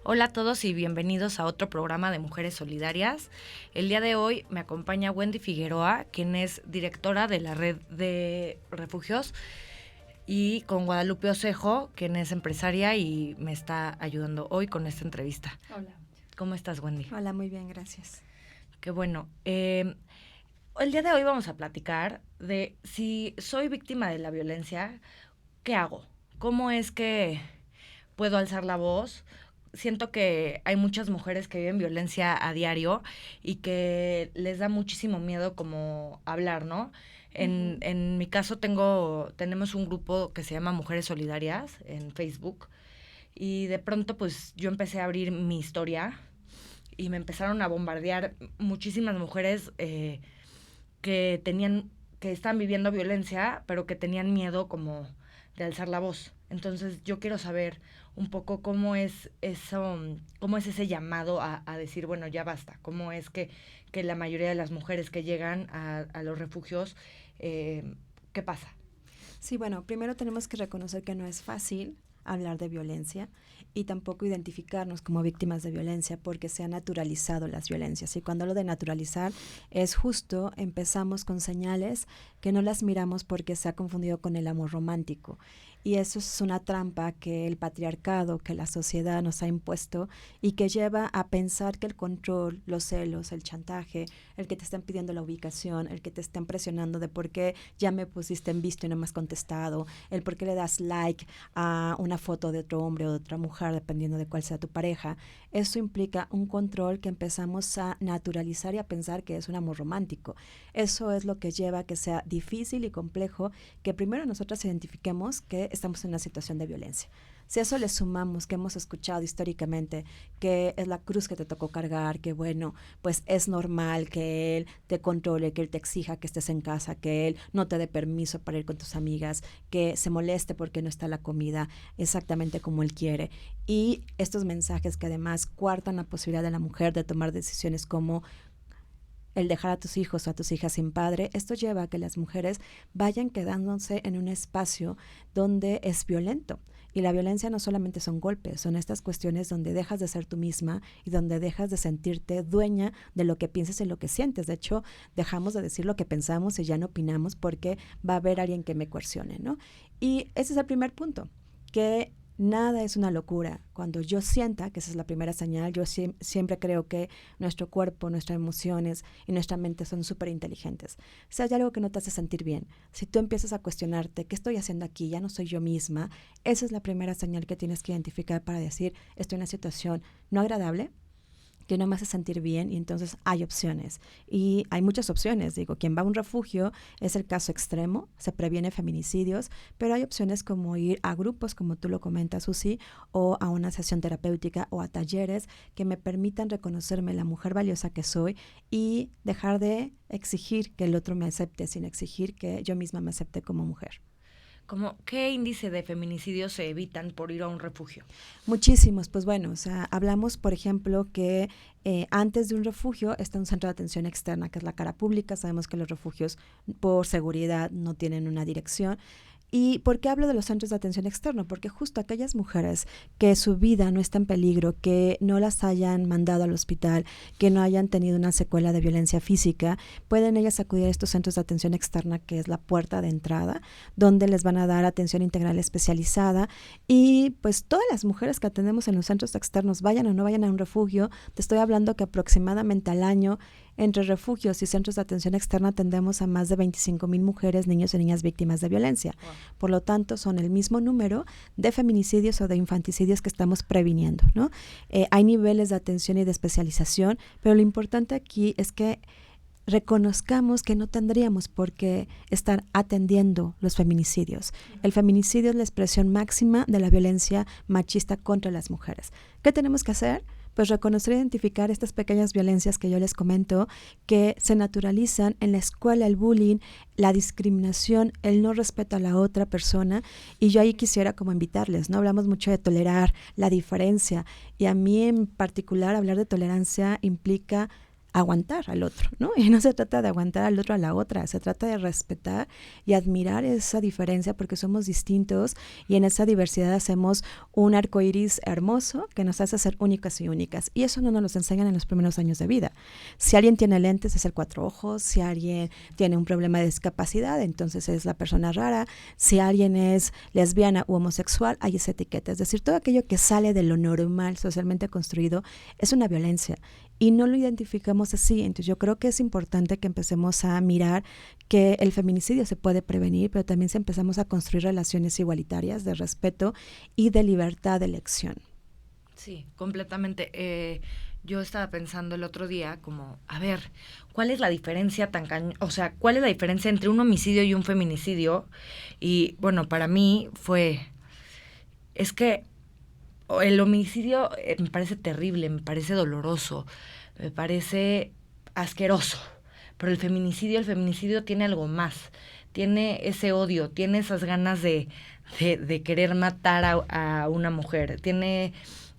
Hola a todos y bienvenidos a otro programa de Mujeres Solidarias. El día de hoy me acompaña Wendy Figueroa, quien es directora de la Red de Refugios, y con Guadalupe Osejo, quien es empresaria y me está ayudando hoy con esta entrevista. Hola. ¿Cómo estás, Wendy? Hola, muy bien, gracias. Qué bueno. El día de hoy vamos a platicar de si soy víctima de la violencia, ¿qué hago? ¿Cómo es que puedo alzar la voz? Siento que hay muchas mujeres que viven violencia a diario y que les da muchísimo miedo como hablar, ¿no? En mi caso tenemos un grupo que se llama Mujeres Solidarias en Facebook y de pronto pues yo empecé a abrir mi historia y me empezaron a bombardear muchísimas mujeres que estaban viviendo violencia, pero que tenían miedo como de alzar la voz. Entonces yo quiero saber un poco cómo es eso, cómo es ese llamado a decir, bueno, ya basta, cómo es que la mayoría de las mujeres que llegan a los refugios, ¿qué pasa? Sí, bueno, primero tenemos que reconocer que no es fácil hablar de violencia y tampoco identificarnos como víctimas de violencia porque se han naturalizado las violencias. Y cuando hablo de naturalizar es justo, empezamos con señales que no las miramos porque se ha confundido con el amor romántico. Y eso es una trampa que el patriarcado, que la sociedad nos ha impuesto y que lleva a pensar que el control, los celos, el chantaje, el que te estén pidiendo la ubicación, el que te estén presionando de por qué ya me pusiste en visto y no me has contestado, el por qué le das like a una foto de otro hombre o de otra mujer, dependiendo de cuál sea tu pareja, eso implica un control que empezamos a naturalizar y a pensar que es un amor romántico. Eso es lo que lleva a que sea difícil y complejo que primero nosotras identifiquemos que estamos en una situación de violencia. Si a eso le sumamos que hemos escuchado históricamente que es la cruz que te tocó cargar, que bueno, pues es normal que él te controle, que él te exija que estés en casa, que él no te dé permiso para ir con tus amigas, que se moleste porque no está la comida exactamente como él quiere. Y estos mensajes que además coartan la posibilidad de la mujer de tomar decisiones como el dejar a tus hijos o a tus hijas sin padre, esto lleva a que las mujeres vayan quedándose en un espacio donde es violento. Y la violencia no solamente son golpes, son estas cuestiones donde dejas de ser tú misma y donde dejas de sentirte dueña de lo que piensas y lo que sientes. De hecho, dejamos de decir lo que pensamos y ya no opinamos porque va a haber alguien que me coercione, ¿no? Y ese es el primer punto, que nada es una locura. Cuando yo sienta, que esa es la primera señal, yo siempre creo que nuestro cuerpo, nuestras emociones y nuestra mente son súper inteligentes. Si hay algo que no te hace sentir bien, si tú empiezas a cuestionarte, ¿qué estoy haciendo aquí? Ya no soy yo misma. Esa es la primera señal que tienes que identificar para decir, estoy en una situación no agradable, que no me hace sentir bien y entonces hay opciones. Y hay muchas opciones. Digo, quien va a un refugio es el caso extremo, se previene feminicidios, pero hay opciones como ir a grupos, como tú lo comentas, Susi, o a una sesión terapéutica o a talleres que me permitan reconocerme la mujer valiosa que soy y dejar de exigir que el otro me acepte, sin exigir que yo misma me acepte como mujer. Como, ¿qué índice de feminicidios se evitan por ir a un refugio? Muchísimos, pues bueno, o sea, hablamos, por ejemplo, que antes de un refugio está un centro de atención externa, que es la cara pública. Sabemos que los refugios, por seguridad, no tienen una dirección. ¿Y por qué hablo de los centros de atención externo? Porque justo aquellas mujeres que su vida no está en peligro, que no las hayan mandado al hospital, que no hayan tenido una secuela de violencia física, pueden ellas acudir a estos centros de atención externa, que es la puerta de entrada, donde les van a dar atención integral especializada. Y pues todas las mujeres que atendemos en los centros externos, vayan o no vayan a un refugio, te estoy hablando que aproximadamente al año entre refugios y centros de atención externa atendemos a más de 25,000 mujeres, niños y niñas víctimas de violencia. Wow. Por lo tanto, son el mismo número de feminicidios o de infanticidios que estamos previniendo, ¿no? Hay niveles de atención y de especialización, pero lo importante aquí es que reconozcamos que no tendríamos por qué estar atendiendo los feminicidios. El feminicidio es la expresión máxima de la violencia machista contra las mujeres. ¿Qué tenemos que hacer? Pues reconocer e identificar estas pequeñas violencias que yo les comento, que se naturalizan en la escuela, el bullying, la discriminación, el no respeto a la otra persona. Y yo ahí quisiera como invitarles, ¿no? Hablamos mucho de tolerar la diferencia y a mí en particular hablar de tolerancia implica aguantar al otro, ¿no? Y no se trata de aguantar al otro a la otra, se trata de respetar y admirar esa diferencia porque somos distintos y en esa diversidad hacemos un arco iris hermoso que nos hace ser únicas y únicas. Y eso no nos lo enseñan en los primeros años de vida. Si alguien tiene lentes es el cuatro ojos, si alguien tiene un problema de discapacidad, entonces es la persona rara, si alguien es lesbiana u homosexual, hay esa etiqueta. Es decir, todo aquello que sale de lo normal socialmente construido es una violencia. Y no lo identificamos así. Entonces yo creo que es importante que empecemos a mirar que el feminicidio se puede prevenir, pero también si empezamos a construir relaciones igualitarias de respeto y de libertad de elección. Sí, completamente. Yo estaba pensando el otro día como, a ver, ¿cuál es la diferencia cuál es la diferencia entre un homicidio y un feminicidio? Y bueno, para mí es que el homicidio me parece terrible, me parece doloroso, me parece asqueroso, pero el feminicidio tiene algo más, tiene ese odio, tiene esas ganas de querer matar a una mujer, tiene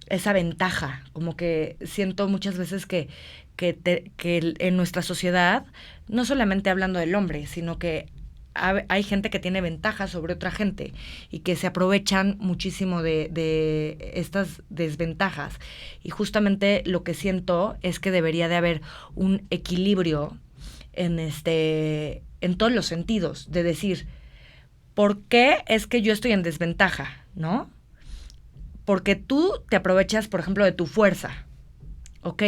esa ventaja, como que siento muchas veces que en nuestra sociedad, no solamente hablando del hombre, sino que hay gente que tiene ventajas sobre otra gente y que se aprovechan muchísimo de estas desventajas. Y justamente lo que siento es que debería de haber un equilibrio en todos los sentidos, de decir, ¿por qué es que yo estoy en desventaja? ¿No? Porque tú te aprovechas, por ejemplo, de tu fuerza. Ok,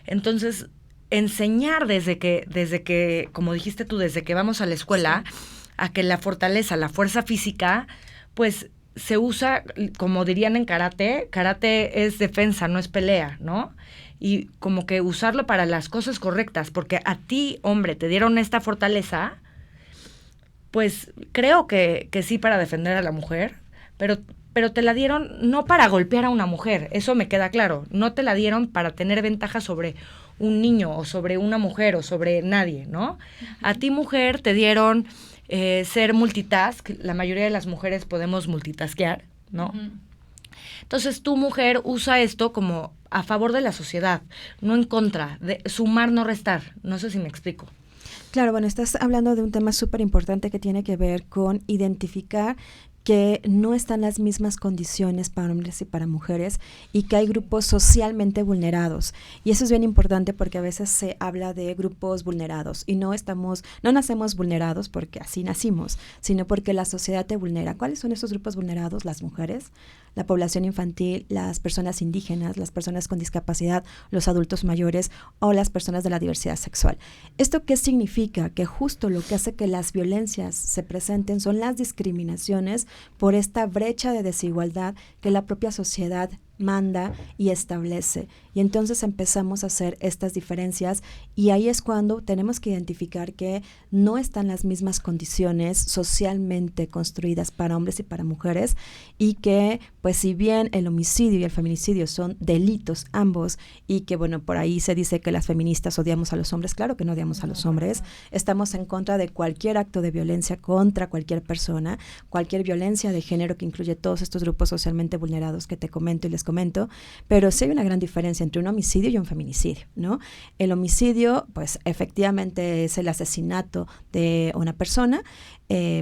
entonces enseñar desde que, como dijiste tú, desde que vamos a la escuela, sí, a que la fortaleza, la fuerza física, pues se usa, como dirían en karate es defensa, no es pelea, ¿no? Y como que usarlo para las cosas correctas, porque a ti, hombre, te dieron esta fortaleza, pues creo que sí para defender a la mujer, pero te la dieron no para golpear a una mujer, eso me queda claro, no te la dieron para tener ventaja sobre un niño o sobre una mujer o sobre nadie, ¿no? Uh-huh. A ti, mujer, te dieron ser multitask, la mayoría de las mujeres podemos multitaskear, ¿no? Uh-huh. Entonces, tu mujer usa esto como a favor de la sociedad, no en contra, de sumar, no restar, no sé si me explico. Claro, bueno, estás hablando de un tema súper importante que tiene que ver con identificar que no están las mismas condiciones para hombres y para mujeres y que hay grupos socialmente vulnerados. Y eso es bien importante porque a veces se habla de grupos vulnerados y no nacemos vulnerados porque así nacimos, sino porque la sociedad te vulnera. ¿Cuáles son esos grupos vulnerados? Las mujeres, la población infantil, las personas indígenas, las personas con discapacidad, los adultos mayores o las personas de la diversidad sexual. ¿Esto qué significa? Que justo lo que hace que las violencias se presenten son las discriminaciones por esta brecha de desigualdad que la propia sociedad manda y establece. Y entonces empezamos a hacer estas diferencias y ahí es cuando tenemos que identificar que no están las mismas condiciones socialmente construidas para hombres y para mujeres y que, pues si bien el homicidio y el feminicidio son delitos ambos y que, bueno, por ahí se dice que las feministas odiamos a los hombres, claro que no odiamos a los hombres, estamos en contra de cualquier acto de violencia contra cualquier persona, cualquier violencia de género que incluye todos estos grupos socialmente vulnerados que te comento y les comento, pero sí hay una gran diferencia entre un homicidio y un feminicidio, ¿no? El homicidio, pues efectivamente es el asesinato de una persona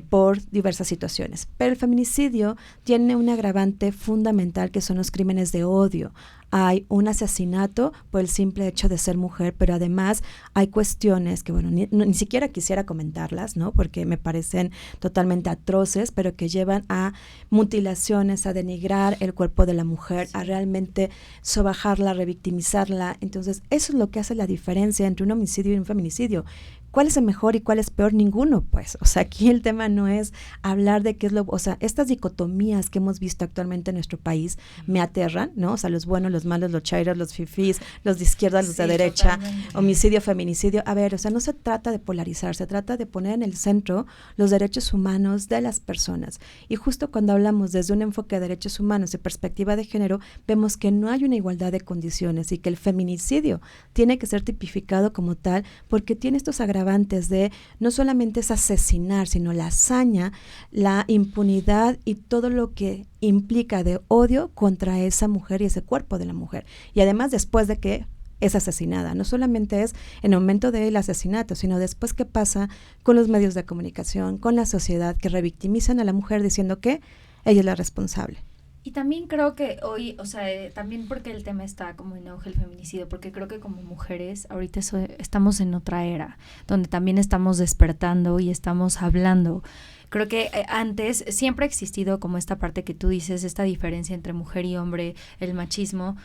por diversas situaciones, pero el feminicidio tiene un agravante fundamental que son los crímenes de odio. Hay un asesinato por el simple hecho de ser mujer, pero además hay cuestiones que, bueno, ni siquiera quisiera comentarlas, ¿no? Porque me parecen totalmente atroces, pero que llevan a mutilaciones, a denigrar el cuerpo de la mujer, a realmente sobajarla, revictimizarla. Entonces, eso es lo que hace la diferencia entre un homicidio y un feminicidio. ¿Cuál es el mejor y cuál es peor? Ninguno, pues. O sea, aquí el tema no es hablar de qué es o sea, estas dicotomías que hemos visto actualmente en nuestro país me aterran, ¿no? O sea, los buenos, los malos, los chairos, los fifís, los de izquierda, los de derecha, totalmente. Homicidio, feminicidio. A ver, o sea, no se trata de polarizar, se trata de poner en el centro los derechos humanos de las personas. Y justo cuando hablamos desde un enfoque de derechos humanos y perspectiva de género, vemos que no hay una igualdad de condiciones y que el feminicidio tiene que ser tipificado como tal porque tiene estos agravantes de no solamente es asesinar, sino la hazaña, la impunidad y todo lo que implica de odio contra esa mujer y ese cuerpo de la mujer. Y además después de que es asesinada. No solamente es en el momento del asesinato, sino después qué pasa con los medios de comunicación, con la sociedad, que revictimizan a la mujer diciendo que ella es la responsable. Y también creo que hoy, o sea, también porque el tema está como en auge el feminicidio, porque creo que como mujeres ahorita estamos en otra era, donde también estamos despertando y estamos hablando. Creo que antes siempre ha existido como esta parte que tú dices, esta diferencia entre mujer y hombre, el machismo,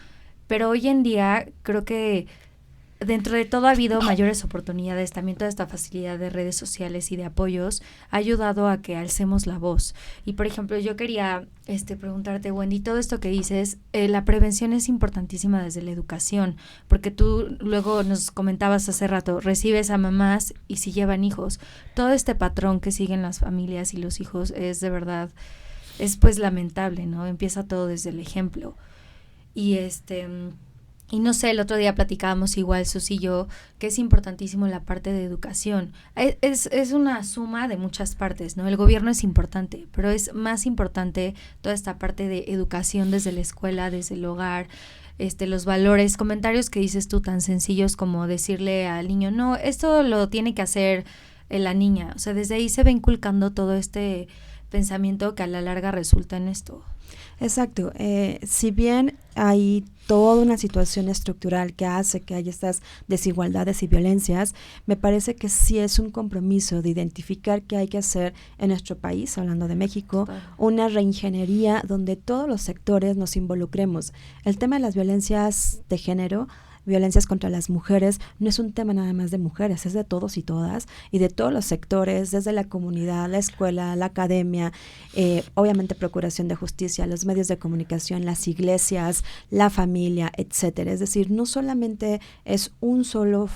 pero hoy en día creo que dentro de todo ha habido mayores oportunidades, también toda esta facilidad de redes sociales y de apoyos ha ayudado a que alcemos la voz. Y por ejemplo, yo quería preguntarte, Wendy, todo esto que dices, la prevención es importantísima desde la educación, porque tú luego nos comentabas hace rato, recibes a mamás y si llevan hijos, todo este patrón que siguen las familias y los hijos es de verdad, es pues lamentable, ¿no? Empieza todo desde el ejemplo. Y no sé, el otro día platicábamos igual, Susi y yo, que es importantísimo la parte de educación. Es una suma de muchas partes, ¿no? El gobierno es importante, pero es más importante toda esta parte de educación desde la escuela, desde el hogar, los valores, comentarios que dices tú tan sencillos como decirle al niño, no, esto lo tiene que hacer la niña. O sea, desde ahí se va inculcando todo este pensamiento que a la larga resulta en esto. Exacto. Si bien hay toda una situación estructural que hace que haya estas desigualdades y violencias, me parece que sí es un compromiso de identificar qué hay que hacer en nuestro país, hablando de México, una reingeniería donde todos los sectores nos involucremos. El tema de las violencias de género, violencias contra las mujeres, no es un tema nada más de mujeres, es de todos y todas, y de todos los sectores, desde la comunidad, la escuela, la academia, obviamente procuración de justicia, los medios de comunicación, las iglesias, la familia, etcétera. Es decir, no solamente es un solo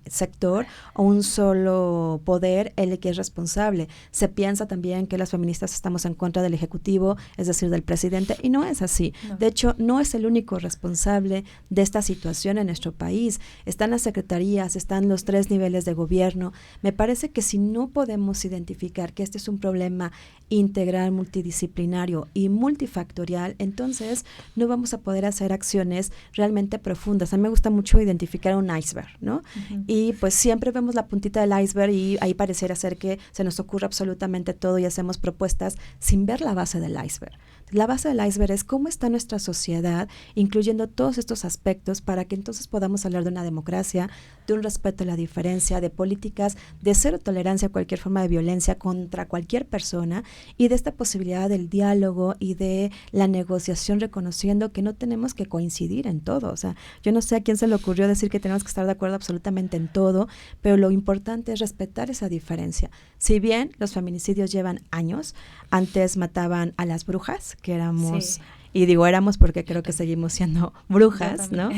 sector o un solo poder el que es responsable. Se piensa también que las feministas estamos en contra del Ejecutivo, es decir, del presidente, y no es así. No. De hecho, no es el único responsable de esta situación en nuestro país. Están las secretarías, están los 3 niveles de gobierno. Me parece que si no podemos identificar que este es un problema integral, multidisciplinario y multifactorial, entonces no vamos a poder hacer acciones realmente profundas. A mí me gusta mucho identificar un iceberg, ¿no? Uh-huh. Y pues siempre vemos la puntita del iceberg y ahí pareciera ser que se nos ocurre absolutamente todo y hacemos propuestas sin ver la base del iceberg. La base del iceberg es cómo está nuestra sociedad, incluyendo todos estos aspectos para que entonces podamos hablar de una democracia, de un respeto a la diferencia, de políticas de cero tolerancia a cualquier forma de violencia contra cualquier persona y de esta posibilidad del diálogo y de la negociación, reconociendo que no tenemos que coincidir en todo. O sea, yo no sé a quién se le ocurrió decir que tenemos que estar de acuerdo absolutamente en todo, pero lo importante es respetar esa diferencia. Si bien los feminicidios llevan años, antes mataban a las brujas, que éramos... Sí. Y digo éramos porque creo que seguimos siendo brujas, ¿no?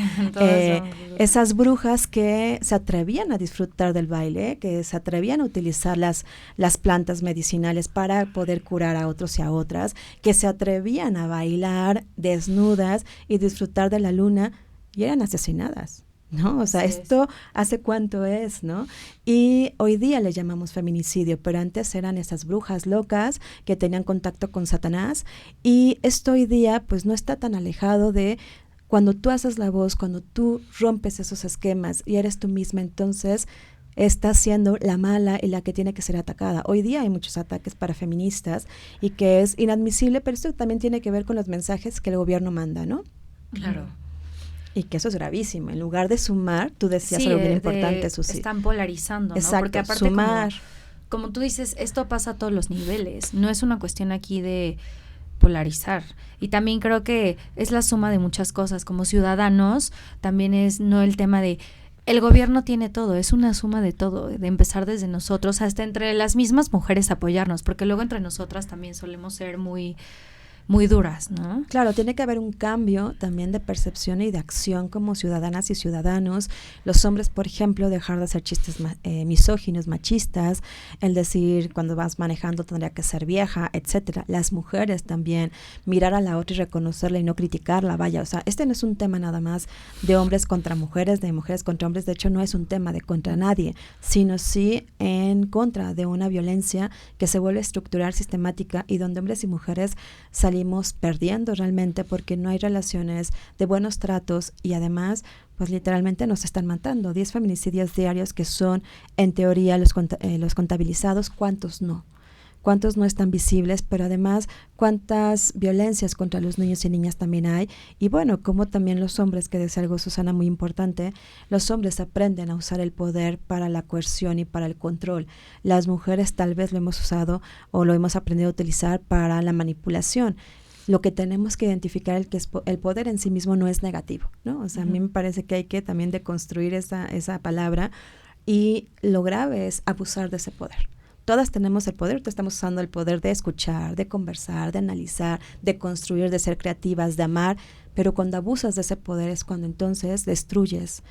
Esas brujas que se atrevían a disfrutar del baile, que se atrevían a utilizar las plantas medicinales para poder curar a otros y a otras, que se atrevían a bailar desnudas y disfrutar de la luna y eran asesinadas, ¿no? O sea, esto hace cuánto es, ¿no? Y hoy día le llamamos feminicidio, pero antes eran esas brujas locas que tenían contacto con Satanás y esto hoy día pues no está tan alejado de cuando tú haces la voz, cuando tú rompes esos esquemas y eres tú misma, entonces estás siendo la mala y la que tiene que ser atacada. Hoy día hay muchos ataques para feministas y que es inadmisible, pero esto también tiene que ver con los mensajes que el gobierno manda, ¿no? Claro. Y que eso es gravísimo. En lugar de sumar, tú decías algo bien importante, Susi. Están polarizando, ¿no? Exacto, porque aparte sumar. Como tú dices, esto pasa a todos los niveles. No es una cuestión aquí de polarizar. Y también creo que es la suma de muchas cosas. Como ciudadanos, también es no el tema de el gobierno tiene todo, es una suma de todo, de empezar desde nosotros, hasta entre las mismas mujeres apoyarnos, porque luego entre nosotras también solemos ser muy duras, ¿no? Claro, tiene que haber un cambio también de percepción y de acción como ciudadanas y ciudadanos. Los hombres, por ejemplo, dejar de hacer chistes misóginos, machistas, el decir cuando vas manejando tendría que ser vieja, etcétera. Las mujeres también, mirar a la otra y reconocerla y no criticarla, vaya, o sea, este no es un tema nada más de hombres contra mujeres, de mujeres contra hombres, de hecho no es un tema de contra nadie, sino sí en contra de una violencia que se vuelve estructural, sistemática y donde hombres y mujeres salieron salimos perdiendo realmente porque no hay relaciones de buenos tratos y además pues literalmente nos están matando. 10 feminicidios diarios que son en teoría los contabilizados, ¿cuántos no? ¿Cuántos no están visibles? Pero además, ¿cuántas violencias contra los niños y niñas también hay? Y bueno, como también los hombres, que decía algo Susana muy importante, los hombres aprenden a usar el poder para la coerción y para el control. Las mujeres tal vez lo hemos usado o lo hemos aprendido a utilizar para la manipulación. Lo que tenemos que identificar es que el poder en sí mismo no es negativo, ¿no? O sea, a mí me parece que hay que también deconstruir esa palabra, y lo grave es abusar de ese poder. Todas tenemos el poder, estamos usando el poder de escuchar, de conversar, de analizar, de construir, de ser creativas, de amar, pero cuando abusas de ese poder es cuando entonces destruyes,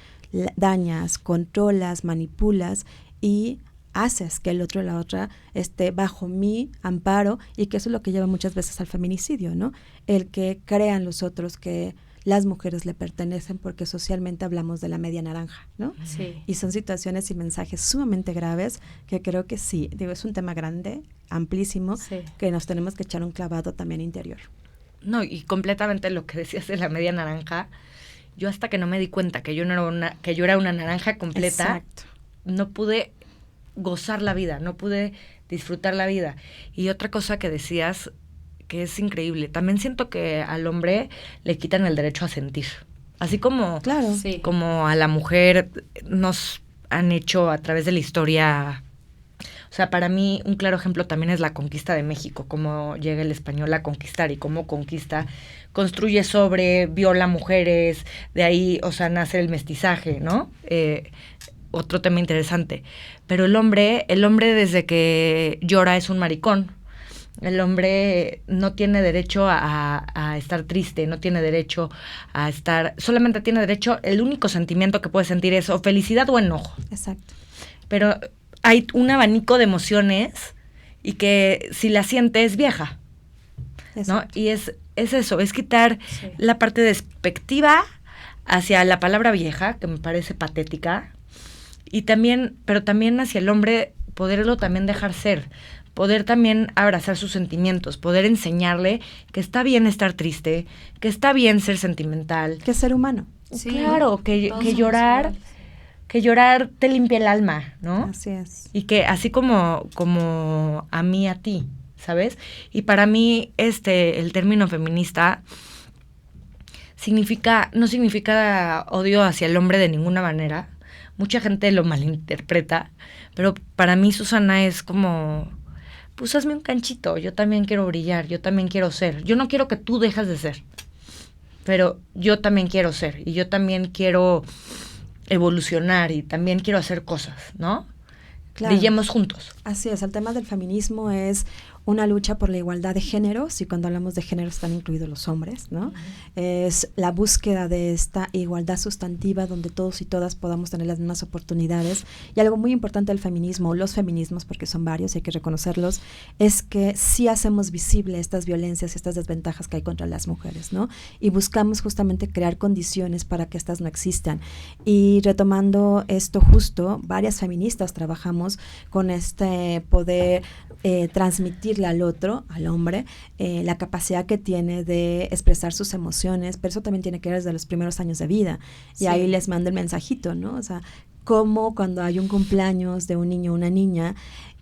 dañas, controlas, manipulas y haces que el otro o la otra esté bajo mi amparo, y que eso es lo que lleva muchas veces al feminicidio, ¿no? El que crean los otros que las mujeres le pertenecen porque socialmente hablamos de la media naranja, ¿no? Sí. Y son situaciones y mensajes sumamente graves que creo que sí, digo, es un tema grande, amplísimo, Sí. que nos tenemos que echar un clavado también interior. No, y completamente lo que decías de la media naranja, yo hasta que no me di cuenta que yo era una naranja completa, Exacto. no pude gozar la vida, no pude disfrutar la vida. Y otra cosa que decías, que es increíble, también siento que al hombre le quitan el derecho a sentir. Así como, Claro. Sí. como a la mujer nos han hecho a través de la historia. O sea, para mí un claro ejemplo también es la conquista de México, cómo llega el español a conquistar y cómo conquista, construye sobre, viola mujeres, de ahí, o sea, nace el mestizaje, ¿no? Otro tema interesante. Pero el hombre desde que llora es un maricón. El hombre no tiene derecho a estar triste, no tiene derecho a estar, solamente tiene derecho, el único sentimiento que puede sentir es o felicidad o enojo. Exacto. Pero hay un abanico de emociones y que si la siente es vieja, ¿no? Exacto. Y es eso, es quitar Sí. la parte despectiva hacia la palabra vieja, que me parece patética, y también, pero también hacia el hombre, poderlo también dejar ser, poder también abrazar sus sentimientos, poder enseñarle que está bien estar triste, que está bien ser sentimental. Que es ser humano. Sí. Claro, que Todos somos llorar, iguales. que llorar te limpia el alma, ¿no? Así es. Y que así como a mí, a ti, ¿sabes? Y para mí, el término feminista no significa odio hacia el hombre de ninguna manera. Mucha gente lo malinterpreta, pero para mí, Susana, es como, pues hazme un canchito, yo también quiero brillar, yo también quiero ser. Yo no quiero que tú dejes de ser, pero yo también quiero ser y yo también quiero evolucionar y también quiero hacer cosas, ¿no? Claro. Brillemos juntos. Así es, el tema del feminismo es una lucha por la igualdad de géneros, y cuando hablamos de género están incluidos los hombres, ¿no? Es la búsqueda de esta igualdad sustantiva donde todos y todas podamos tener las mismas oportunidades. Y algo muy importante del feminismo, los feminismos, porque son varios y hay que reconocerlos, es que sí hacemos visible estas violencias y estas desventajas que hay contra las mujeres, ¿no? Y buscamos justamente crear condiciones para que estas no existan. Y retomando esto justo, varias feministas trabajamos con este poder transmitirle al otro, al hombre, la capacidad que tiene de expresar sus emociones, pero eso también tiene que ver desde los primeros años de vida. Y Sí. ahí les mando el mensajito, ¿no? O sea, cómo cuando hay un cumpleaños de un niño o una niña,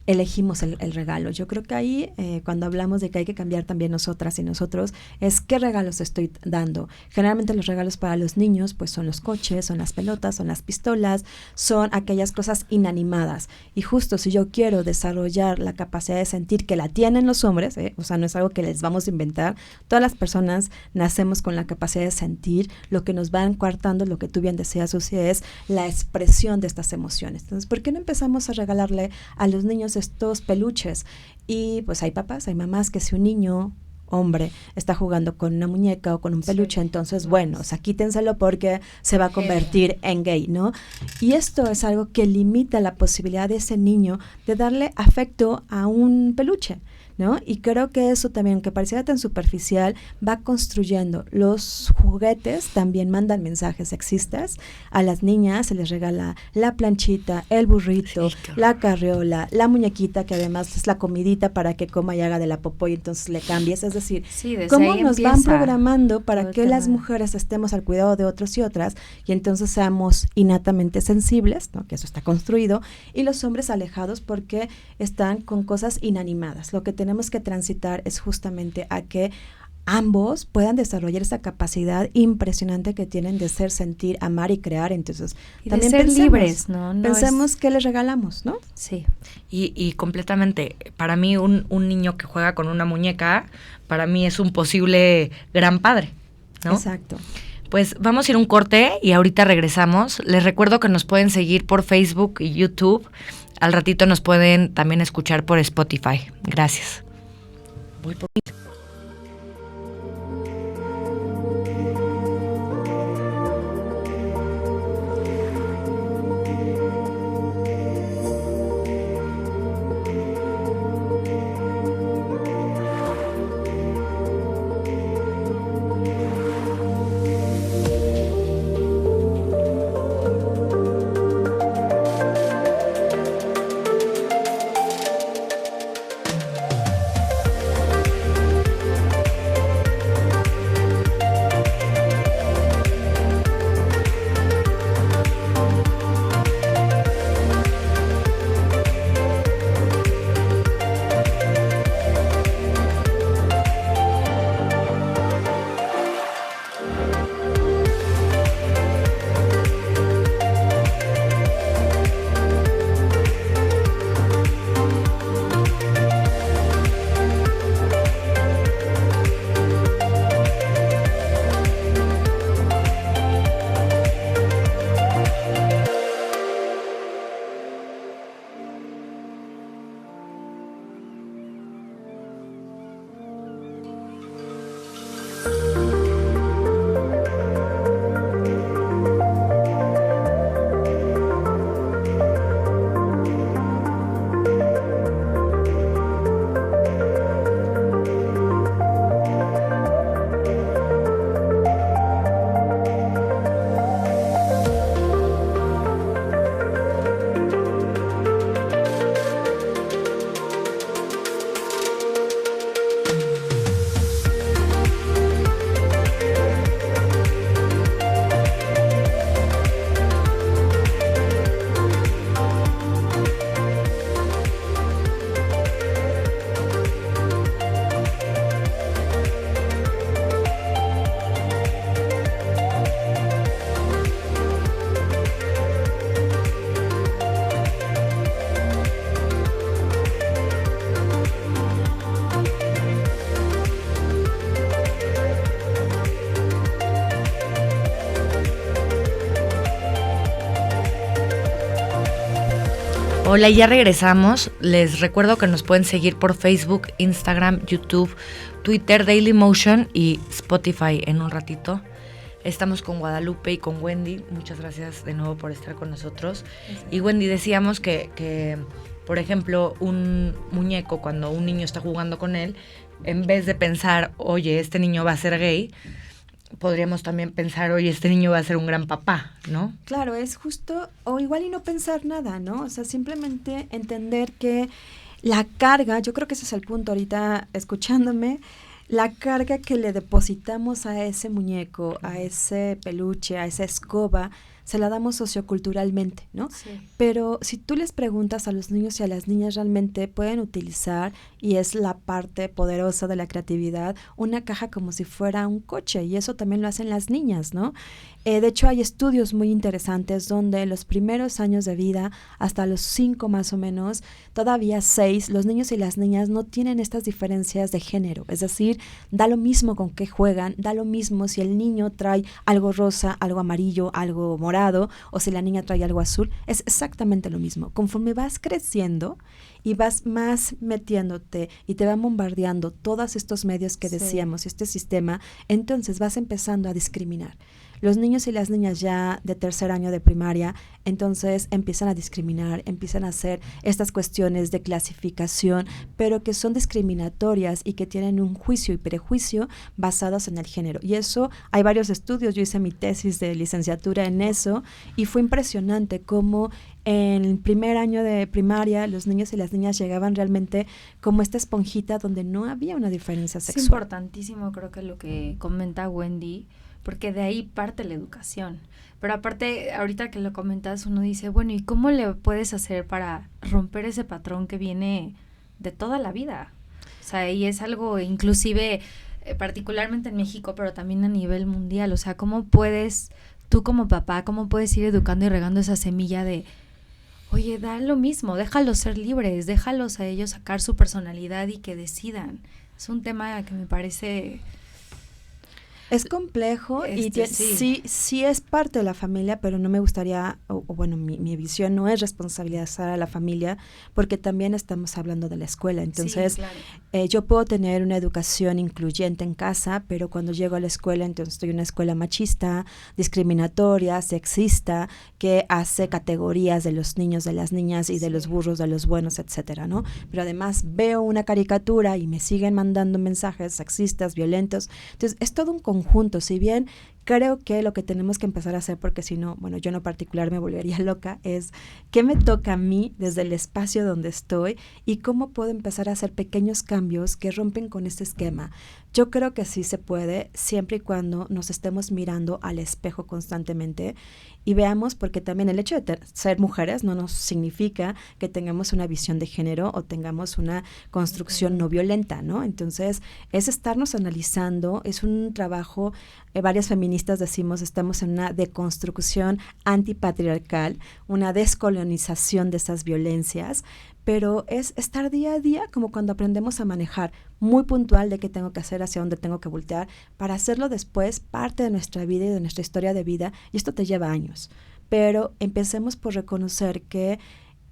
elegimos el regalo. Yo creo que ahí, cuando hablamos de que hay que cambiar también nosotras y nosotros, es qué regalos estoy dando. Generalmente los regalos para los niños, pues son los coches, son las pelotas, son las pistolas, son aquellas cosas inanimadas. Y justo si yo quiero desarrollar la capacidad de sentir que la tienen los hombres, o sea, no es algo que les vamos a inventar, todas las personas nacemos con la capacidad de sentir. Lo que nos va encuartando, lo que tú bien decías, Susi, es la expresión de estas emociones. Entonces, ¿por qué no empezamos a regalarle a los niños estos peluches? Y pues hay papás, hay mamás que si un niño hombre está jugando con una muñeca o con un peluche, entonces bueno, o sea, quítenselo porque se va a convertir en gay, ¿no? Y esto es algo que limita la posibilidad de ese niño de darle afecto a un peluche, ¿no? Y creo que eso también, aunque pareciera tan superficial, va construyendo. Los juguetes también mandan mensajes sexistas. A las niñas se les regala la planchita, el burrito, Sí, la carriola, la muñequita, que además es la comidita para que coma y haga de la popó y entonces le cambies. Es decir, Sí, desde cómo ahí nos van empieza programando para todo el que las tema. mujeres estemos al cuidado de otros y otras y entonces seamos innatamente sensibles, ¿no? Que eso está construido, y los hombres alejados porque están con cosas inanimadas. Lo que tenemos que transitar es justamente a que ambos puedan desarrollar esa capacidad impresionante que tienen de ser, sentir, amar y crear. Entonces, Y de también ser pensemos, libres, ¿no? pensemos qué les regalamos, ¿no? Sí. Y completamente, para mí un niño que juega con una muñeca, para mí es un posible gran padre, ¿no? Exacto. Pues vamos a ir a un corte y ahorita regresamos. Les recuerdo que nos pueden seguir por Facebook y YouTube. Al ratito nos pueden también escuchar por Spotify. Gracias. Voy por... Hola, ya regresamos. Les recuerdo que nos pueden seguir por Facebook, Instagram, YouTube, Twitter, Dailymotion y Spotify en un ratito. Estamos con Guadalupe y con Wendy. Muchas gracias de nuevo por estar con nosotros. Y Wendy, decíamos que, por ejemplo, un muñeco, cuando un niño está jugando con él, en vez de pensar, oye, este niño va a ser gay, podríamos también pensar, oye, este niño va a ser un gran papá, ¿no? Claro, es justo, o igual y no pensar nada, ¿no? O sea, simplemente entender que la carga, yo creo que ese es el punto ahorita escuchándome, la carga que le depositamos a ese muñeco, a ese peluche, a esa escoba, se la damos socioculturalmente, ¿no? Sí. Pero si tú les preguntas a los niños y a las niñas, realmente pueden utilizar, y es la parte poderosa de la creatividad, una caja como si fuera un coche, y eso también lo hacen las niñas, ¿no? De hecho, hay estudios muy interesantes donde en los primeros años de vida, hasta los 5 más o menos, todavía 6, los niños y las niñas no tienen estas diferencias de género. Es decir, da lo mismo con qué juegan, da lo mismo si el niño trae algo rosa, algo amarillo, algo morado, o si la niña trae algo azul. Es exactamente lo mismo. Conforme vas creciendo y vas más metiéndote y te van bombardeando todos estos medios que decíamos, este sistema, entonces vas empezando a discriminar. Los niños y las niñas ya de tercer año de primaria, entonces empiezan a discriminar, empiezan a hacer estas cuestiones de clasificación, pero que son discriminatorias y que tienen un juicio y prejuicio basados en el género. Y eso, hay varios estudios, yo hice mi tesis de licenciatura en eso, y fue impresionante cómo en el primer año de primaria, los niños y las niñas llegaban realmente como esta esponjita donde no había una diferencia sexual. Es importantísimo, creo que lo que comenta Wendy, porque de ahí parte la educación. Pero aparte, ahorita que lo comentas, uno dice, bueno, ¿y cómo le puedes hacer para romper ese patrón que viene de toda la vida? O sea, y es algo inclusive, particularmente en México, pero también a nivel mundial. O sea, ¿cómo puedes, tú como papá, cómo puedes ir educando y regando esa semilla de, oye, da lo mismo, déjalos ser libres, déjalos a ellos sacar su personalidad y que decidan? Es un tema que me parece... Es complejo y sí es parte de la familia, pero no me gustaría, o bueno, mi visión no es responsabilizar a la familia, porque también estamos hablando de la escuela. Entonces, sí, claro. Yo puedo tener una educación incluyente en casa, pero cuando llego a la escuela, entonces estoy en una escuela machista, discriminatoria, sexista, que hace categorías de los niños, de las niñas y de los burros, de los buenos, etcétera, ¿no? Pero además veo una caricatura y me siguen mandando mensajes sexistas, violentos. Entonces, es todo un conjunto. Si bien creo que lo que tenemos que empezar a hacer, porque si no, bueno, yo en lo particular me volvería loca, es qué me toca a mí desde el espacio donde estoy y cómo puedo empezar a hacer pequeños cambios que rompen con este esquema. Yo creo que sí se puede, siempre y cuando nos estemos mirando al espejo constantemente y veamos, porque también el hecho de ser mujeres no nos significa que tengamos una visión de género o tengamos una construcción no violenta, ¿no? Entonces, es estarnos analizando, es un trabajo, varias feministas decimos, estamos en una deconstrucción antipatriarcal, una descolonización de esas violencias, pero es estar día a día como cuando aprendemos a manejar, muy puntual de qué tengo que hacer, hacia dónde tengo que voltear, para hacerlo después parte de nuestra vida y de nuestra historia de vida, y esto te lleva años. Pero empecemos por reconocer que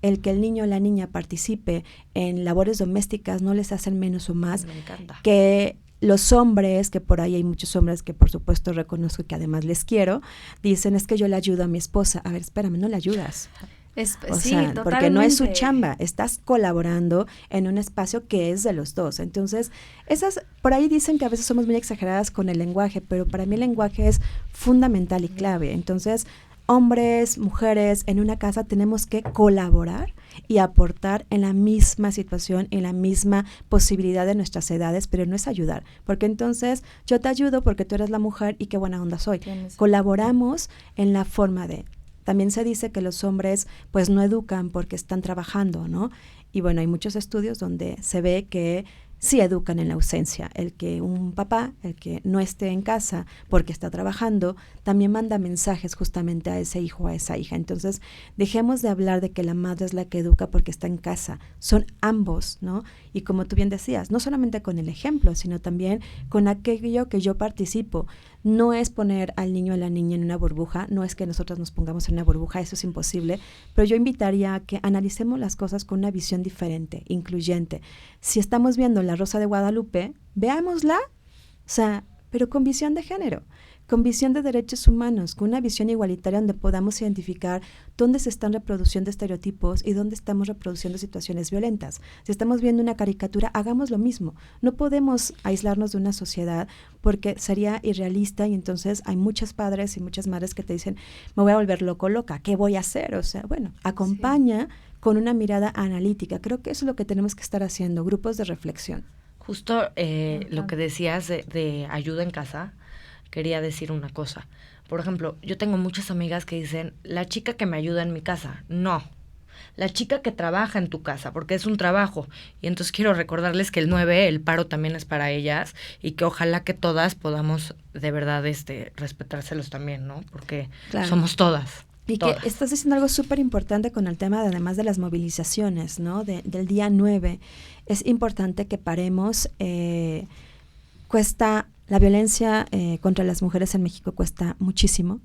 el niño o la niña participe en labores domésticas no les hacen menos o más. Me encanta. Que los hombres, que por ahí hay muchos hombres que por supuesto reconozco y que además les quiero, dicen, es que yo le ayudo a mi esposa. A ver, espérame, no le ayudas. Porque no es su chamba, estás colaborando en un espacio que es de los dos. Entonces, por ahí dicen que a veces somos muy exageradas con el lenguaje, pero para mí el lenguaje es fundamental y clave. Entonces, hombres, mujeres, en una casa tenemos que colaborar y aportar en la misma situación, en la misma posibilidad de nuestras edades, pero no es ayudar, porque entonces yo te ayudo porque tú eres la mujer y qué buena onda soy. Colaboramos en la forma de... También se dice que los hombres pues no educan porque están trabajando, ¿no? Y bueno, hay muchos estudios donde se ve que sí educan en la ausencia. El que un papá, el que no esté en casa porque está trabajando, también manda mensajes justamente a ese hijo o a esa hija. Entonces, dejemos de hablar de que la madre es la que educa porque está en casa. Son ambos, ¿no? Y como tú bien decías, no solamente con el ejemplo, sino también con aquello que yo participo. No es poner al niño o a la niña en una burbuja, no es que nosotros nos pongamos en una burbuja, eso es imposible, pero yo invitaría a que analicemos las cosas con una visión diferente, incluyente. Si estamos viendo La Rosa de Guadalupe, veámosla, pero con visión de género, con visión de derechos humanos, con una visión igualitaria donde podamos identificar dónde se están reproduciendo estereotipos y dónde estamos reproduciendo situaciones violentas. Si estamos viendo una caricatura, hagamos lo mismo. No podemos aislarnos de una sociedad porque sería irrealista y entonces hay muchos padres y muchas madres que te dicen, me voy a volver loca, ¿qué voy a hacer? Acompaña con una mirada analítica. Creo que eso es lo que tenemos que estar haciendo, grupos de reflexión. Justo lo que decías de ayuda en casa, quería decir una cosa. Por ejemplo, yo tengo muchas amigas que dicen, la chica que me ayuda en mi casa. No, la chica que trabaja en tu casa, porque es un trabajo. Y entonces quiero recordarles que el 9, el paro también es para ellas y que ojalá que todas podamos de verdad respetárselos también, ¿no? Porque somos todas. Y todas. Que estás diciendo algo súper importante con el tema, además de las movilizaciones, ¿no? Del día 9. Es importante que paremos, la violencia contra las mujeres en México cuesta muchísimo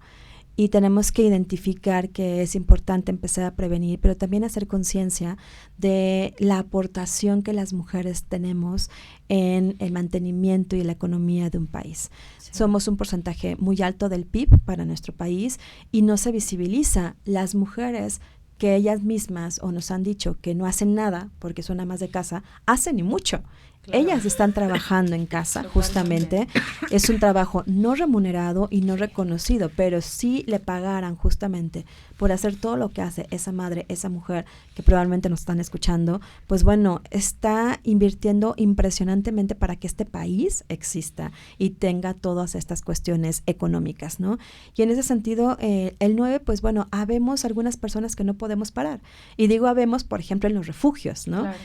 y tenemos que identificar que es importante empezar a prevenir, pero también hacer conciencia de la aportación que las mujeres tenemos en el mantenimiento y la economía de un país. Sí. Somos un porcentaje muy alto del PIB para nuestro país y no se visibiliza las mujeres que ellas mismas o nos han dicho que no hacen nada porque son amas de casa, hacen y mucho. Claro. Ellas están trabajando en casa, Totalmente. justamente. Es un trabajo no remunerado y no reconocido, pero si le pagaran justamente por hacer todo lo que hace esa madre, esa mujer que probablemente nos están escuchando, pues bueno, está invirtiendo impresionantemente para que este país exista y tenga todas estas cuestiones económicas, ¿no? Y en ese sentido, el 9, pues bueno, habemos algunas personas que no podemos parar. Y digo habemos, por ejemplo, en los refugios, ¿no? Claro.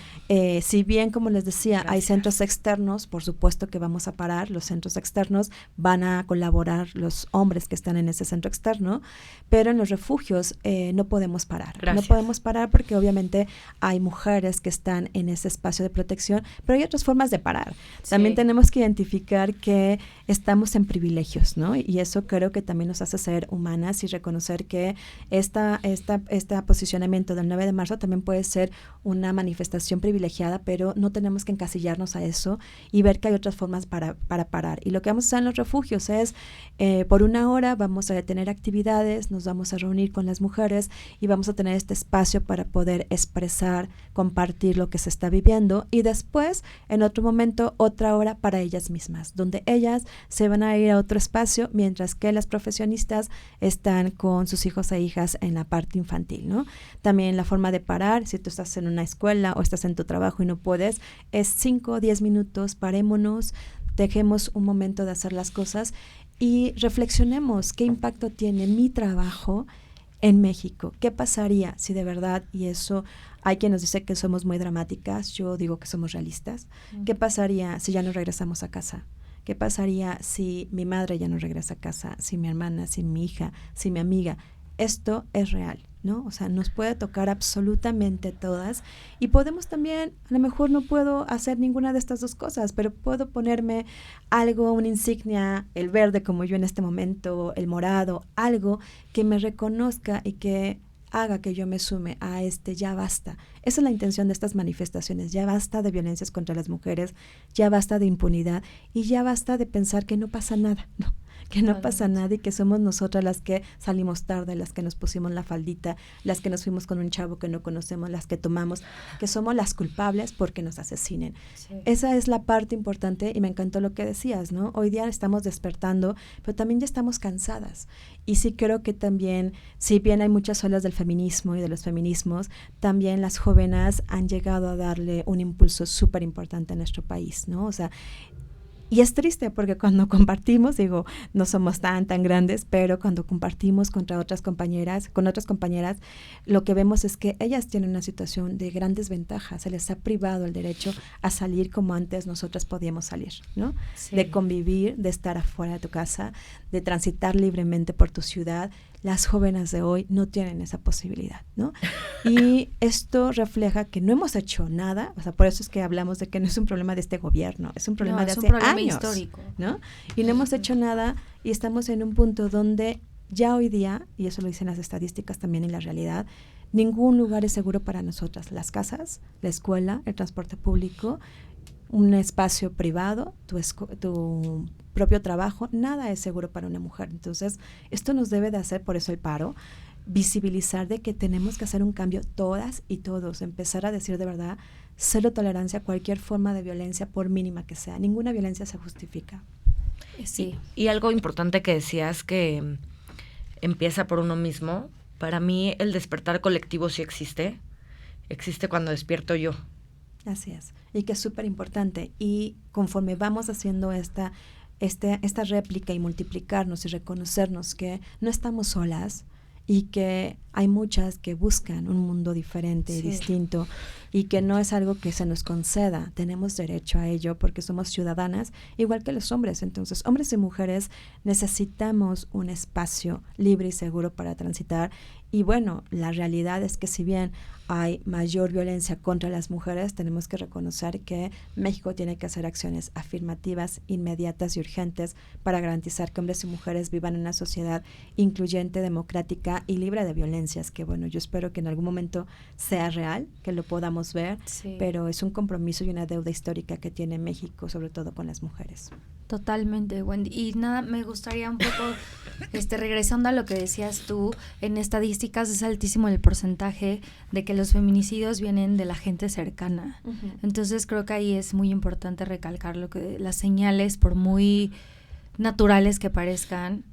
Si bien, como les decía, hay Gracias. centros externos, por supuesto que vamos a parar. Los centros externos van a colaborar los hombres que están en ese centro externo, pero en los refugios no podemos parar. Gracias. No podemos parar porque obviamente hay mujeres que están en ese espacio de protección, pero hay otras formas de parar. También Sí. tenemos que identificar que estamos en privilegios, ¿no? Y eso creo que también nos hace ser humanas y reconocer que este posicionamiento del 9 de marzo también puede ser una manifestación privilegiada, pero no tenemos que encasillarnos a eso y ver que hay otras formas para parar. Y lo que vamos a hacer en los refugios es, por una hora vamos a tener actividades, nos vamos a reunir con las mujeres y vamos a tener este espacio para poder expresar, compartir lo que se está viviendo, y después, en otro momento, otra hora para ellas mismas, donde ellas se van a ir a otro espacio, mientras que las profesionistas están con sus hijos e hijas en la parte infantil, ¿no? También la forma de parar, si tú estás en una escuela o estás en tu trabajo y no puedes, es 5 o 10 minutos, parémonos, dejemos un momento de hacer las cosas y reflexionemos qué impacto tiene mi trabajo en México. ¿Qué pasaría si de verdad, y eso hay quien nos dice que somos muy dramáticas, yo digo que somos realistas, qué pasaría si ya no regresamos a casa? ¿Qué pasaría si mi madre ya no regresa a casa, si mi hermana, si mi hija, si mi amiga? Esto es real, ¿no? O sea, nos puede tocar absolutamente todas y podemos también, a lo mejor no puedo hacer ninguna de estas dos cosas, pero puedo ponerme algo, una insignia, el verde como yo en este momento, el morado, algo que me reconozca y que haga que yo me sume a ya basta. Esa es la intención de estas manifestaciones, ya basta de violencias contra las mujeres, ya basta de impunidad y ya basta de pensar que no pasa nada, ¿no? Que no pasa nada y que somos nosotras las que salimos tarde, las que nos pusimos la faldita, las que nos fuimos con un chavo que no conocemos, las que tomamos, que somos las culpables porque nos asesinen. Sí. Esa es la parte importante y me encantó lo que decías, ¿no? Hoy día estamos despertando, pero también ya estamos cansadas. Y sí creo que también, si bien hay muchas olas del feminismo y de los feminismos, también las jóvenes han llegado a darle un impulso súper importante a nuestro país, ¿no? O sea, y es triste porque cuando compartimos, digo, no somos tan grandes, pero cuando compartimos con otras compañeras, lo que vemos es que ellas tienen una situación de gran desventaja. Se les ha privado el derecho a salir como antes nosotras podíamos salir, ¿no? Sí. De convivir, de estar afuera de tu casa, de transitar libremente por tu ciudad. Las jóvenes de hoy no tienen esa posibilidad, ¿no? Y esto refleja que no hemos hecho nada, o sea, por eso es que hablamos de que no es un problema de este gobierno, es un problema de hace años, histórico, ¿no? Y no hemos hecho nada y estamos en un punto donde ya hoy día, y eso lo dicen las estadísticas también y la realidad, ningún lugar es seguro para nosotras. Las casas, la escuela, el transporte público, un espacio privado, tu propio trabajo, nada es seguro para una mujer. Entonces, esto nos debe de hacer, por eso el paro, visibilizar de que tenemos que hacer un cambio todas y todos, empezar a decir de verdad, cero tolerancia a cualquier forma de violencia, por mínima que sea. Ninguna violencia se justifica. Sí. Y algo importante que decías que empieza por uno mismo, para mí el despertar colectivo sí existe cuando despierto yo. Así es, y que es súper importante. Y conforme vamos haciendo esta réplica y multiplicarnos y reconocernos que no estamos solas y que hay muchas que buscan un mundo diferente y Sí. distinto y que no es algo que se nos conceda, tenemos derecho a ello porque somos ciudadanas igual que los hombres. Entonces, hombres y mujeres necesitamos un espacio libre y seguro para transitar. Y bueno, la realidad es que si bien hay mayor violencia contra las mujeres, tenemos que reconocer que México tiene que hacer acciones afirmativas, inmediatas y urgentes para garantizar que hombres y mujeres vivan en una sociedad incluyente, democrática y libre de violencias, que bueno, yo espero que en algún momento sea real, que lo podamos ver, Sí. pero es un compromiso y una deuda histórica que tiene México, sobre todo con las mujeres. Totalmente, Wendy. Y nada, me gustaría un poco, regresando a lo que decías tú, en estadísticas es altísimo el porcentaje de que los feminicidios vienen de la gente cercana. Uh-huh. Entonces creo que ahí es muy importante recalcar lo que las señales, por muy naturales que parezcan,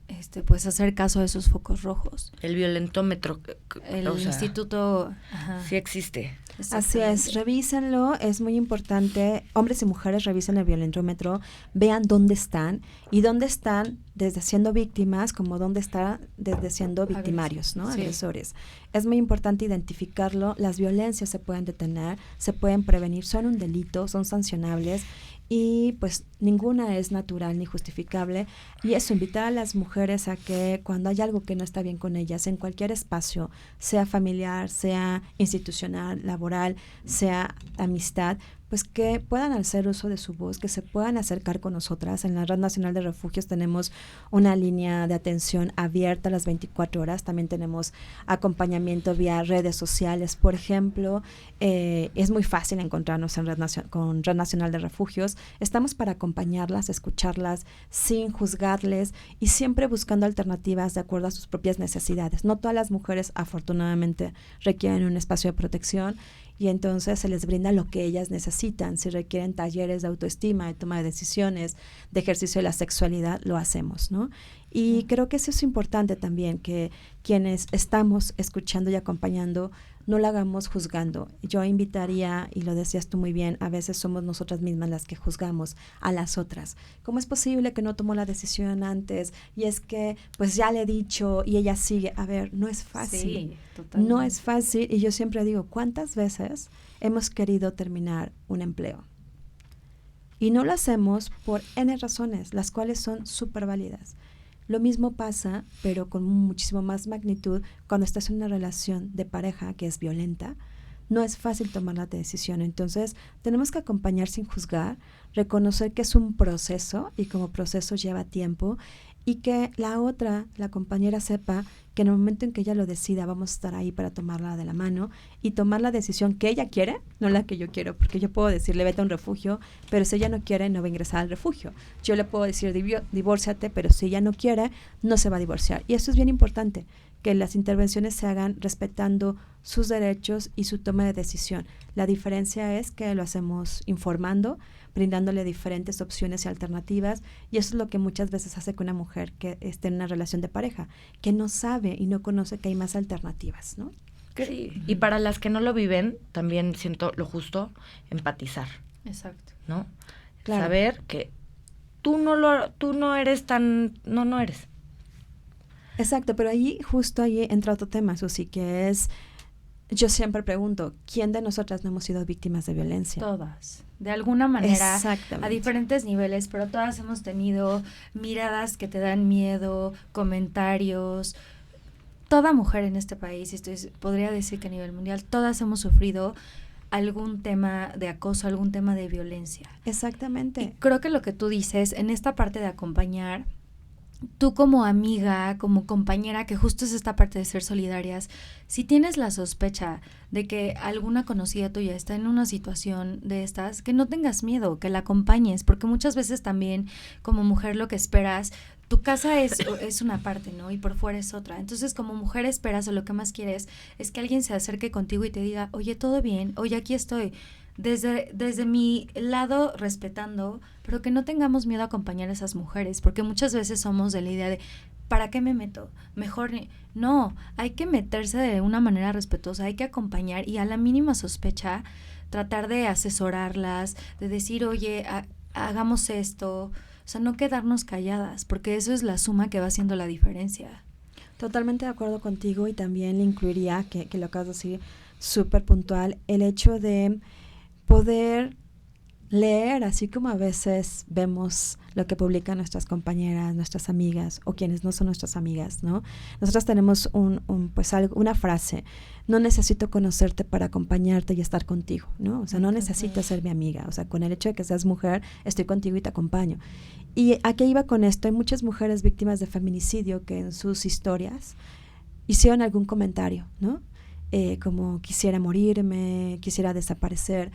pues hacer caso a esos focos rojos. El violentómetro. El instituto... Ajá. Sí existe. Así es, revísenlo, es muy importante, hombres y mujeres revisen el violentómetro, vean dónde están y dónde están desde siendo víctimas como dónde están desde siendo victimarios, ¿no? Sí. Agresores. Es muy importante identificarlo, las violencias se pueden detener, se pueden prevenir, son un delito, son sancionables y pues ninguna es natural ni justificable, y eso, invitar a las mujeres a que cuando hay algo que no está bien con ellas, en cualquier espacio, sea familiar, sea institucional, laboral, sea amistad, pues que puedan hacer uso de su voz, que se puedan acercar con nosotras. En la Red Nacional de Refugios tenemos una línea de atención abierta a las 24 horas, también tenemos acompañamiento vía redes sociales, por ejemplo, es muy fácil encontrarnos en con Red Nacional de Refugios, estamos para acompañarlas, escucharlas, sin juzgarles y siempre buscando alternativas de acuerdo a sus propias necesidades. No todas las mujeres, afortunadamente, requieren un espacio de protección, y entonces se les brinda lo que ellas necesitan. Si requieren talleres de autoestima, de toma de decisiones, de ejercicio de la sexualidad, lo hacemos, ¿no? Y creo que eso es importante también, que quienes estamos escuchando y acompañando no lo hagamos juzgando. Yo invitaría, y lo decías tú muy bien, a veces somos nosotras mismas las que juzgamos a las otras. ¿Cómo es posible que no tomó la decisión antes? Y es que, pues ya le he dicho y ella sigue. A ver, no es fácil. Sí, totalmente. No es fácil, y yo siempre digo, ¿cuántas veces hemos querido terminar un empleo? Y no lo hacemos por N razones, las cuales son súper válidas. Lo mismo pasa, pero con muchísimo más magnitud, cuando estás en una relación de pareja que es violenta. No es fácil tomar la decisión. Entonces, tenemos que acompañar sin juzgar, reconocer que es un proceso y como proceso lleva tiempo, y que la compañera sepa que en el momento en que ella lo decida, vamos a estar ahí para tomarla de la mano y tomar la decisión que ella quiere, no la que yo quiero, porque yo puedo decirle vete a un refugio, pero si ella no quiere, no va a ingresar al refugio. Yo le puedo decir divórciate, pero si ella no quiere, no se va a divorciar. Y eso es bien importante, que las intervenciones se hagan respetando sus derechos y su toma de decisión. La diferencia es que lo hacemos informando, brindándole diferentes opciones y alternativas, y eso es lo que muchas veces hace que una mujer que esté en una relación de pareja, que no sabe y no conoce que hay más alternativas, ¿no? Sí. Y para las que no lo viven, también siento lo justo, empatizar. Exacto. ¿No? Claro. Saber que tú no eres tan, no eres. Exacto, pero justo ahí entra otro tema, Susi, que es, yo siempre pregunto, ¿quién de nosotras no hemos sido víctimas de violencia? Todas, de alguna manera, Exactamente. a diferentes niveles, pero todas hemos tenido miradas que te dan miedo, comentarios. Toda mujer en este país, podría decir que a nivel mundial, todas hemos sufrido algún tema de acoso, algún tema de violencia. Exactamente. Y creo que lo que tú dices, en esta parte de acompañar, tú como amiga, como compañera, que justo es esta parte de ser solidarias, si tienes la sospecha de que alguna conocida tuya está en una situación de estas, que no tengas miedo, que la acompañes, porque muchas veces también como mujer lo que esperas, tu casa es una parte, ¿no? Y por fuera es otra. Entonces, como mujer esperas, o lo que más quieres es que alguien se acerque contigo y te diga, oye, ¿todo bien? Oye, aquí estoy. Desde mi lado, respetando, pero que no tengamos miedo a acompañar a esas mujeres, porque muchas veces somos de la idea de, ¿para qué me meto? Mejor no, hay que meterse de una manera respetuosa, hay que acompañar y a la mínima sospecha tratar de asesorarlas, de decir, oye, hagamos esto, o sea, no quedarnos calladas, porque eso es la suma que va haciendo la diferencia. Totalmente de acuerdo contigo, y también le incluiría, que lo acabas de decir súper puntual, el hecho de poder leer, así como a veces vemos lo que publican nuestras compañeras, nuestras amigas o quienes no son nuestras amigas, ¿no? Nosotras tenemos una frase: no necesito conocerte para acompañarte y estar contigo, ¿no? O sea, no necesito ser mi amiga, o sea, con el hecho de que seas mujer, estoy contigo y te acompaño. ¿Y a qué iba con esto? Hay muchas mujeres víctimas de feminicidio que en sus historias hicieron algún comentario, ¿no? Como quisiera morirme, quisiera desaparecer.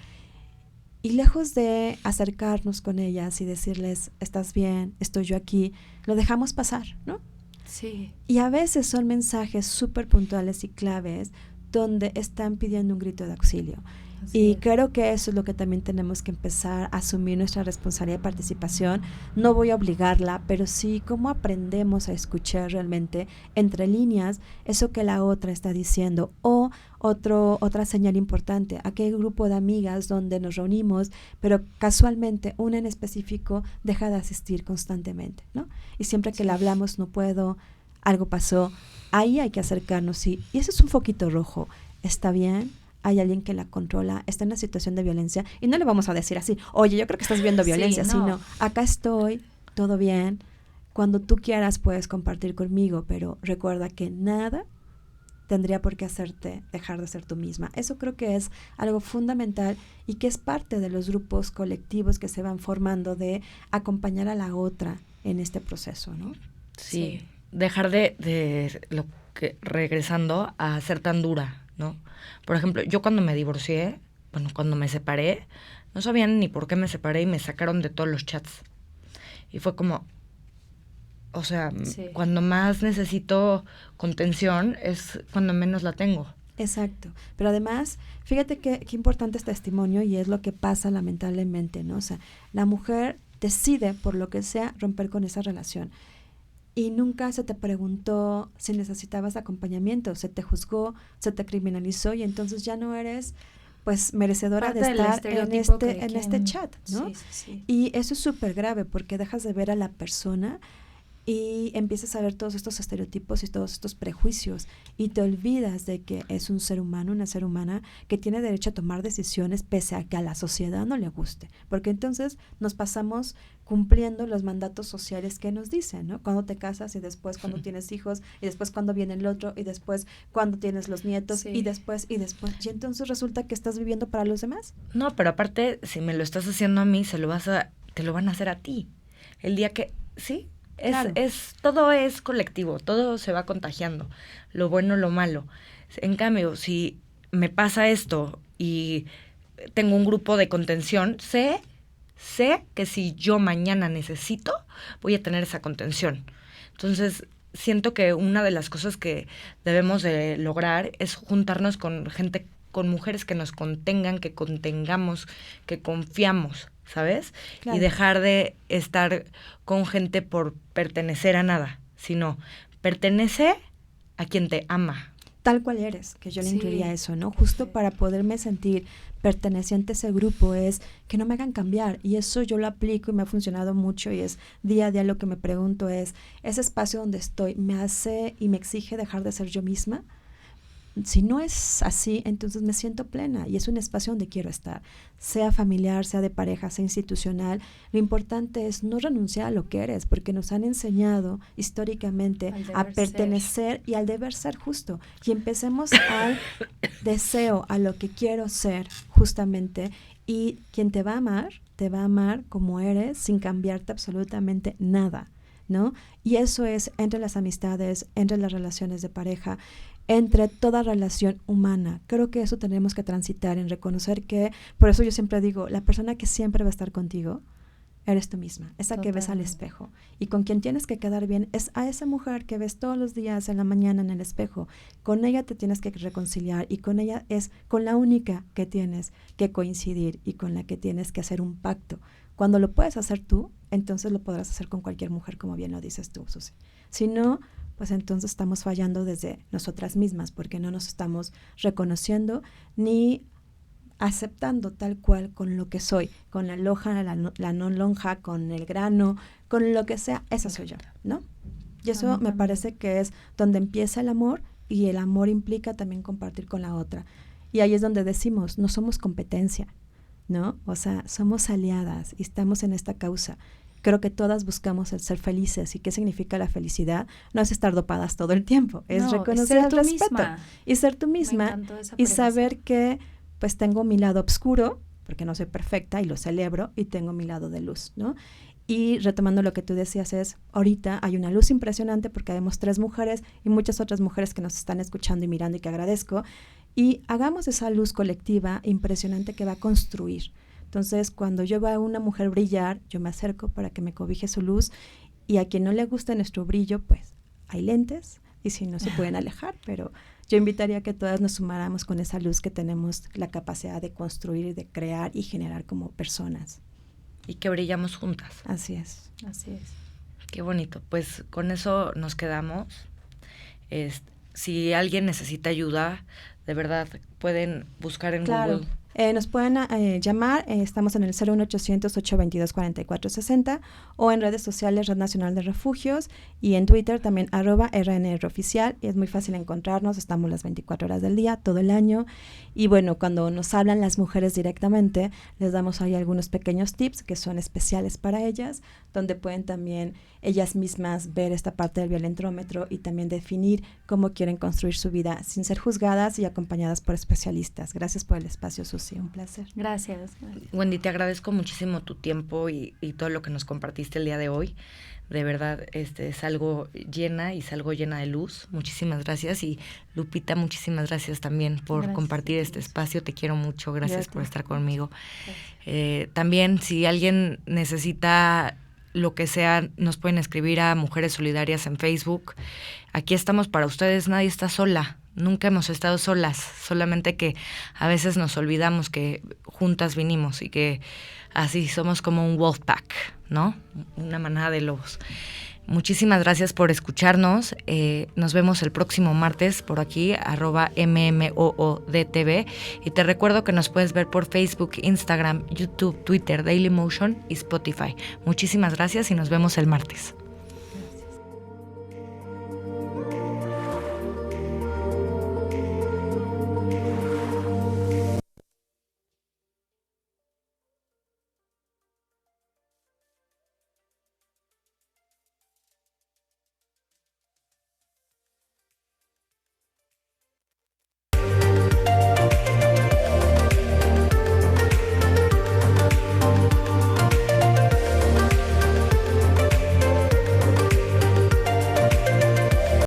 Y lejos de acercarnos con ellas y decirles, estás bien, estoy yo aquí, lo dejamos pasar, ¿no? Sí. Y a veces son mensajes súper puntuales y claves donde están pidiendo un grito de auxilio. Y creo que eso es lo que también tenemos que empezar a asumir nuestra responsabilidad de participación. No voy a obligarla, pero sí cómo aprendemos a escuchar realmente entre líneas eso que la otra está diciendo. O otra señal importante, aquel grupo de amigas donde nos reunimos, pero casualmente una en específico deja de asistir constantemente, ¿no? Y siempre que la hablamos, no puedo, algo pasó, ahí hay que acercarnos y eso es un foquito rojo. ¿Está bien? Hay alguien que la controla, está en una situación de violencia y no le vamos a decir así, oye, yo creo que estás viendo violencia, Sí, no. sino acá estoy, todo bien, cuando tú quieras puedes compartir conmigo, pero recuerda que nada tendría por qué hacerte dejar de ser tú misma. Eso creo que es algo fundamental y que es parte de los grupos colectivos que se van formando de acompañar a la otra en este proceso, ¿no? Sí, dejar de lo que, regresando a ser tan dura, ¿no? Por ejemplo, yo cuando me divorcié, bueno, cuando me separé, no sabían ni por qué me separé y me sacaron de todos los chats. Y fue como, o sea, cuando más necesito contención es cuando menos la tengo. Exacto. Pero además, fíjate qué importante es testimonio y es lo que pasa lamentablemente, ¿no? O sea, la mujer decide, por lo que sea, romper con esa relación. Y nunca se te preguntó si necesitabas acompañamiento, se te juzgó, se te criminalizó y entonces ya no eres pues merecedora parte de estar en este chat, ¿no? Sí. Y eso es súper grave porque dejas de ver a la persona y empiezas a ver todos estos estereotipos y todos estos prejuicios y te olvidas de que es un ser humano, una ser humana que tiene derecho a tomar decisiones pese a que a la sociedad no le guste, porque entonces nos pasamos cumpliendo los mandatos sociales que nos dicen, ¿no? Cuando te casas y después cuando tienes hijos y después cuando viene el otro y después cuando tienes los nietos y después y entonces resulta que estás viviendo para los demás. No, pero aparte, si me lo estás haciendo a mí, te lo van a hacer a ti. El día que, sí, todo es colectivo, todo se va contagiando, lo bueno, lo malo. En cambio, si me pasa esto y tengo un grupo de contención, sé que si yo mañana necesito, voy a tener esa contención. Entonces, siento que una de las cosas que debemos de lograr es juntarnos con gente, con mujeres que nos contengan, que contengamos, que confiamos, ¿sabes? Claro. Y dejar de estar con gente por pertenecer a nada, sino pertenece a quien te ama. Tal cual eres, que yo le incluiría eso, ¿no? Justo para poderme sentir perteneciente a ese grupo es que no me hagan cambiar y eso yo lo aplico y me ha funcionado mucho y es día a día lo que me pregunto es, ¿ese espacio donde estoy me hace y me exige dejar de ser yo misma? Si no es así, entonces me siento plena y es un espacio donde quiero estar, sea familiar, sea de pareja, sea institucional. Lo importante es no renunciar a lo que eres, porque nos han enseñado históricamente a pertenecer y al deber ser justo. Y empecemos al deseo, a lo que quiero ser justamente. Y quien te va a amar como eres sin cambiarte absolutamente nada, ¿no? Y eso es entre las amistades, entre las relaciones de pareja, entre toda relación humana. Creo que eso tenemos que transitar en reconocer que, por eso yo siempre digo, la persona que siempre va a estar contigo eres tú misma, esa que ves al espejo. Y con quien tienes que quedar bien es a esa mujer que ves todos los días en la mañana en el espejo. Con ella te tienes que reconciliar y con ella es con la única que tienes que coincidir y con la que tienes que hacer un pacto. Cuando lo puedes hacer tú, entonces lo podrás hacer con cualquier mujer, como bien lo dices tú, Susi. Si no, pues entonces estamos fallando desde nosotras mismas porque no nos estamos reconociendo ni aceptando tal cual con lo que soy, con la lonja, la no lonja, con el grano, con lo que sea, esa soy yo, ¿no? Y eso me parece que es donde empieza el amor y el amor implica también compartir con la otra. Y ahí es donde decimos, no somos competencia, ¿no? O sea, somos aliadas y estamos en esta causa. Creo que todas buscamos el ser felices. ¿Y qué significa la felicidad? No es estar dopadas todo el tiempo, es reconocer el respeto y ser tú misma y saber que pues tengo mi lado oscuro, porque no soy perfecta y lo celebro, y tengo mi lado de luz, ¿no? Y retomando lo que tú decías es, ahorita hay una luz impresionante porque vemos 3 mujeres y muchas otras mujeres que nos están escuchando y mirando y que agradezco, y hagamos esa luz colectiva impresionante que va a construir. Entonces, cuando yo veo a una mujer brillar, yo me acerco para que me cobije su luz, y a quien no le gusta nuestro brillo, pues hay lentes, y si no se pueden alejar, pero yo invitaría a que todas nos sumáramos con esa luz que tenemos la capacidad de construir, de crear y generar como personas. Y que brillamos juntas. Así es. Así es. Qué bonito. Pues con eso nos quedamos. Si alguien necesita ayuda, de verdad, pueden buscar en Google. Nos pueden llamar, estamos en el 01800-822-4460 o en redes sociales Red Nacional de Refugios y en Twitter también @RNRoficial, y es muy fácil encontrarnos, estamos las 24 horas del día, todo el año, y bueno, cuando nos hablan las mujeres directamente, les damos ahí algunos pequeños tips que son especiales para ellas, donde pueden también ellas mismas ver esta parte del violentrómetro y también definir cómo quieren construir su vida sin ser juzgadas y acompañadas por especialistas. Gracias por el espacio, Susi, un placer. Gracias. Wendy, te agradezco muchísimo tu tiempo y todo lo que nos compartiste el día de hoy. De verdad, es algo llena de luz. Muchísimas gracias. Y Lupita, muchísimas gracias también por compartir este espacio. Te quiero mucho. Gracias por estar conmigo. También, si alguien necesita lo que sea, nos pueden escribir a Mujeres Solidarias en Facebook. Aquí estamos para ustedes. Nadie está sola. Nunca hemos estado solas. Solamente que a veces nos olvidamos que juntas vinimos y que así somos como un wolf pack, ¿no? Una manada de lobos. Muchísimas gracias por escucharnos. Nos vemos el próximo martes por aquí, @MMOODTV. Y te recuerdo que nos puedes ver por Facebook, Instagram, YouTube, Twitter, Dailymotion y Spotify. Muchísimas gracias y nos vemos el martes.